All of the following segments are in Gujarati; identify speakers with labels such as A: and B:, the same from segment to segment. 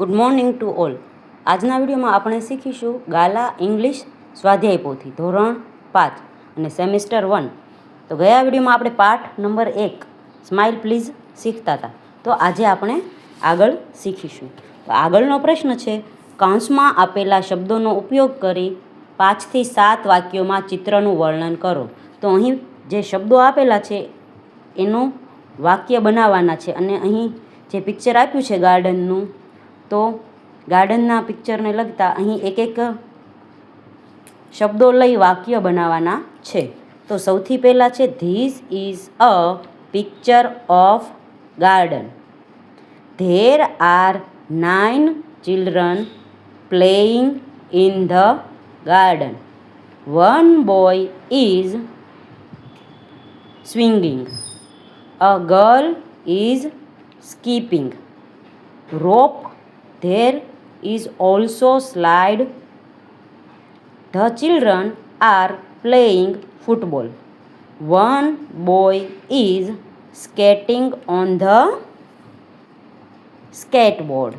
A: Good morning to all. આજના વિડીયોમાં આપણે શીખીશું ગાલા ઇંગ્લિશ સ્વાધ્યાય પોથી ધોરણ 5 અને સેમિસ્ટર 1. તો ગયા વિડીયોમાં આપણે પાઠ નંબર 1 સ્માઇલ પ્લીઝ શીખતા હતા. તો આજે આપણે આગળ શીખીશું. તો આગળનો પ્રશ્ન છે, કૌંસમાં આપેલા શબ્દોનો ઉપયોગ કરી 5 થી 7 વાક્યોમાં ચિત્રનું વર્ણન કરો. તો અહીં જે શબ્દો આપેલા છે એનું વાક્ય બનાવવાના છે અને અહીં જે પિક્ચર આપ્યું છે ગાર્ડનનું, તો ગાર્ડનના પિક્ચરને લગતા અહીં એક એક શબ્દો લઈ વાક્ય બનાવવાના છે. તો સૌથી પહેલાં છે, this is a picture of garden. There are 9 children playing in the garden. One boy is swinging. A girl is skipping. Rope. There is also slide. The children are playing football. One boy is skating on the skateboard.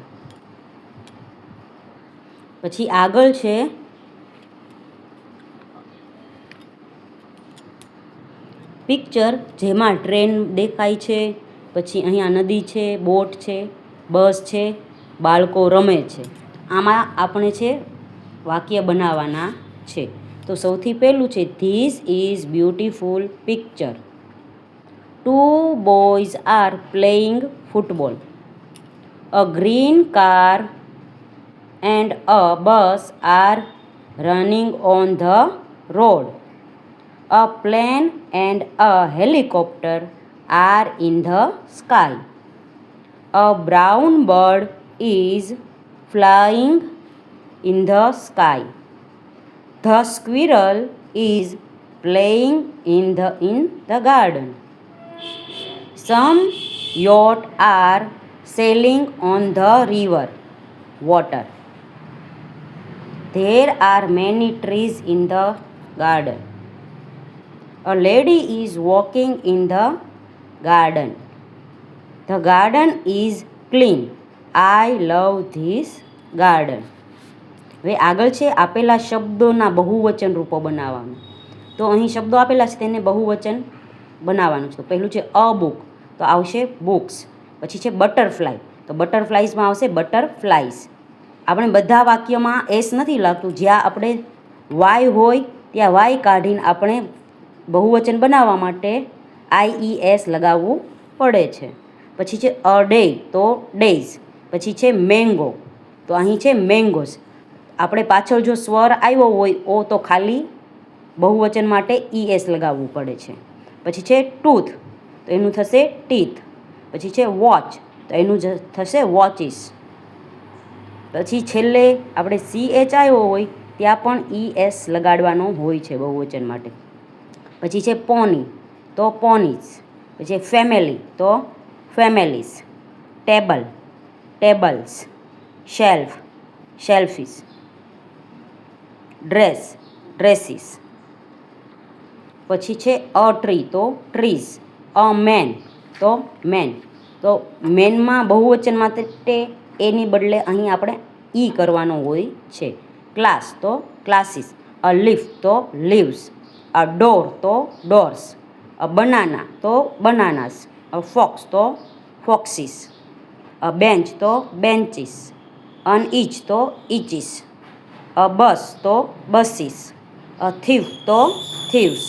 A: પછી આગળ છે, પિક્ચર જેમાં ટ્રેન દેખાય છે, પછી અહીંયા નદી છે, બોટ છે, બસ છે, બાળકો રમે છે. આમાં આપણે છે વાક્ય બનાવવાના છે. તો સૌથી પહેલું છે, this is beautiful picture. 2 boys are playing football. A green car and a bus R running on the road. A plane and a helicopter are in the sky. A brown bird is flying in the sky. The squirrel is playing in the garden. Some yachts are sailing on the river water. There are many trees in the garden. A lady is walking in the garden. The garden is clean. I love this garden. હવે આગળ છે, આપેલા શબ્દોના બહુવચન રૂપો બનાવવાનું. તો અહીં શબ્દો આપેલા છે તેને બહુવચન બનાવવાનું છે. તો પહેલું છે અ બુક, તો આવશે બુક્સ. પછી છે બટરફ્લાય, તો બટરફ્લાઇઝમાં આવશે બટરફ્લાઇઝ. આપણે બધા વાક્યમાં એસ નથી લાગતું, જ્યાં આપણે વાય હોય ત્યાં વાય કાઢીને આપણે બહુવચન બનાવવા માટે IES લગાવવું પડે છે. પછી છે અ ડે, તો ડેઝ. પછી છે મેંગો, તો અહીં છે મેંગોઝ. આપણે પાછળ જો સ્વર આવ્યો હોય ઓ, તો ખાલી બહુવચન માટે ES લગાવવું પડે છે. પછી છે ટૂથ, તો એનું થશે ટીથ. પછી છે વોચ, તો એનું થશે વોચિસ. પછી છેલ્લે આપણે CH આવ્યો હોય ત્યાં પણ ES લગાડવાનો હોય છે બહુવચન માટે. પછી છે પોની, તો પોનીઝ. પછી ફેમિલી, તો families. Table, tables. Shelf, shelves. Dress, dresses. પછી છે અ ટ્રી, તો ટ્રીઝ. અ મેન, તો મેન. તો મેનમાં બહુવચન માટે એની બદલે અહીં આપણે ઈ કરવાનો હોય છે. ક્લાસ, તો ક્લાસીસ. અ લીફ, તો લીવ્સ. અ ડોર, તો ડોર્સ. અ બનાના, તો બનાનાસ. અ ફોક્સ, તો ફોક્સીસ. અ બેન્ચ, તો બેન્ચીસ. અન ઇચ, તો ઇચીસ. અ બસ, તો બસીસ. અ થીફ, તો થીવ્સ.